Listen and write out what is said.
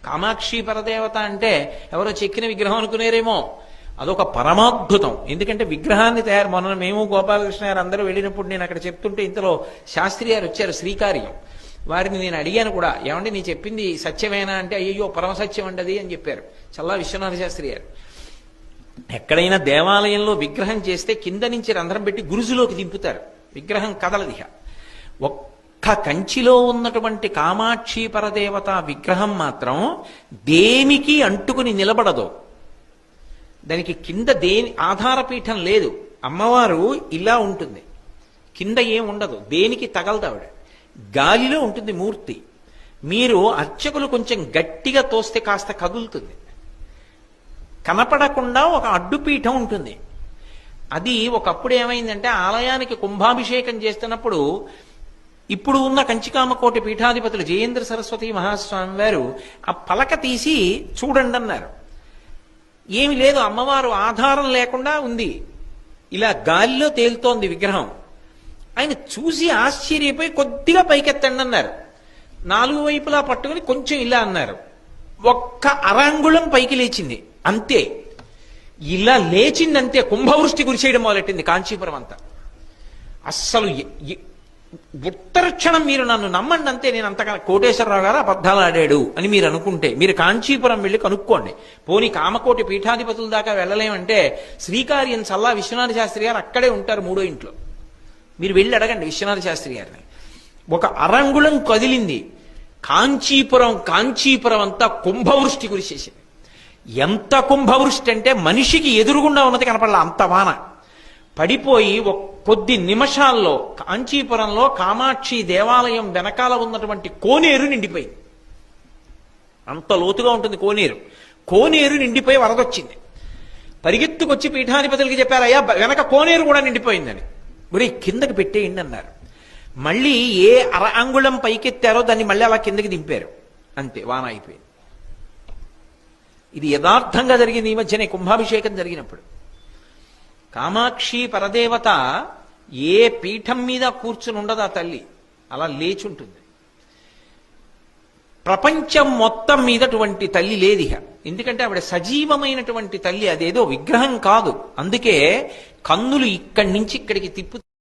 కామాక్షి పరదేవత అంటే ఎవరో చెక్కిన విగ్రహం అనుకునేరేమో, అదొక పరమాద్భుతం. ఎందుకంటే విగ్రహాన్ని మొన్న మేము గోపాలకృష్ణ గారు అందరూ వెళ్ళినప్పుడు నేను అక్కడ చెప్తుంటే ఇంతలో శాస్త్రి గారు వచ్చారు, శ్రీకార్యం. వారిని నేను అడిగాను కూడా, ఏమంటే నీ చెప్పింది సత్యమేనా అంటే, అయ్యో పరమసత్యం అంటది అని చెప్పారు చల్లా విశ్వనాథ శాస్త్రి గారు. ఎక్కడైనా దేవాలయంలో విగ్రహం చేస్తే కింద నుంచి రంధ్రం పెట్టి గురుజులోకి దింపుతారు, విగ్రహం కదలదిహ. ఒక్క కంచిలో ఉన్నటువంటి కామాక్షి పరదేవత విగ్రహం మాత్రం దేనికి అంటుకుని నిలబడదు. దానికి కింద దేని ఆధారపీఠం లేదు. అమ్మవారు ఇలా ఉంటుంది, కింద ఏం ఉండదు, దేనికి తగలదు ఆవిడ, గాలిలో ఉంటుంది మూర్తి. మీరు అర్చకులు కొంచెం గట్టిగా తోస్తే కాస్త కదులుతుంది. కనపడకుండా ఒక అడ్డుపీఠం ఉంటుంది. అది ఒకప్పుడు ఏమైందంటే ఆలయానికి కుంభాభిషేకం చేస్తున్నప్పుడు ఇప్పుడు ఉన్న కంచికామకోటి పీఠాధిపతులు జయేంద్ర సరస్వతి మహాస్వామి వారు ఆ పలక తీసి చూడండి అన్నారు. ఏమి లేదు, అమ్మవారు ఆధారం లేకుండా ఉంది, ఇలా గాలిలో తేలుతోంది విగ్రహం. ఆయన చూసి ఆశ్చర్యపోయి కొద్దిగా పైకెత్తండి అన్నారు. 4 వైపులా పట్టుకుని కొంచెం ఇలా అన్నారు. ఒక్క అరంగుళం పైకి లేచింది అంతే. ఇలా లేచిందంతే కుంభవృష్టి కురిసేయడం మొదలెట్టింది కాంచీపురం అంతా. అస్సలు ఉత్తర క్షణం మీరు నన్ను నమ్మండి అంతే, నేను అంతగా కోటేశ్వరరావు గారు అబద్ధాలు ఆడాడు అని మీరు అనుకుంటే మీరు కాంచీపురం వెళ్ళి కనుక్కోండి. పోనీ కామకోటి పీఠాధిపతుల దాకా వెళ్ళలేమంటే శ్రీకార్యం చల్లా విశ్వనాథ శాస్త్రి గారు అక్కడే ఉంటారు 3వ ఇంట్లో, మీరు వెళ్ళి అడగండి విశ్వనాథ శాస్త్రి గారిని. ఒక అరంగుళం కదిలింది. కాంచీపురం అంతా కుంభవృష్టి కురిసేసింది. ఎంత కుంభవృష్టి అంటే మనిషికి ఎదురుగుండా ఉన్నది కనపడలా, అంత వాన పడిపోయి కొద్ది నిమిషాల్లో కాంచీపురంలో కామాక్షి దేవాలయం వెనకాల ఉన్నటువంటి కోనేరు నిండిపోయింది. అంత లోతుగా ఉంటుంది కోనేరు. కోనేరు నిండిపోయి వరదొచ్చింది. పరిగెత్తుకొచ్చి పీఠాధిపతులకి చెప్పారు, అయ్యా వెనక కోనేరు కూడా నిండిపోయిందని. గురి కిందకి పెట్టేయండి అన్నారు. మళ్ళీ ఏ అంగుళం పైకెత్తారో దాన్ని మళ్ళీ అలా కిందకి దింపారు, అంతే వాన అయిపోయింది. ఇది యథార్థంగా జరిగింది ఈ మధ్యనే కుంభాభిషేకం జరిగినప్పుడు. కామాక్షి పరదేవత ఏ పీఠం మీద కూర్చుని ఉండదు ఆ తల్లి, అలా లేచుంటుంది. ప్రపంచం మొత్తం మీద అటువంటి తల్లి లేదిహ. ఎందుకంటే ఆవిడ సజీవమైనటువంటి తల్లి, అదేదో విగ్రహం కాదు. అందుకే కన్నులు ఇక్కడి నుంచి ఇక్కడికి తిప్పు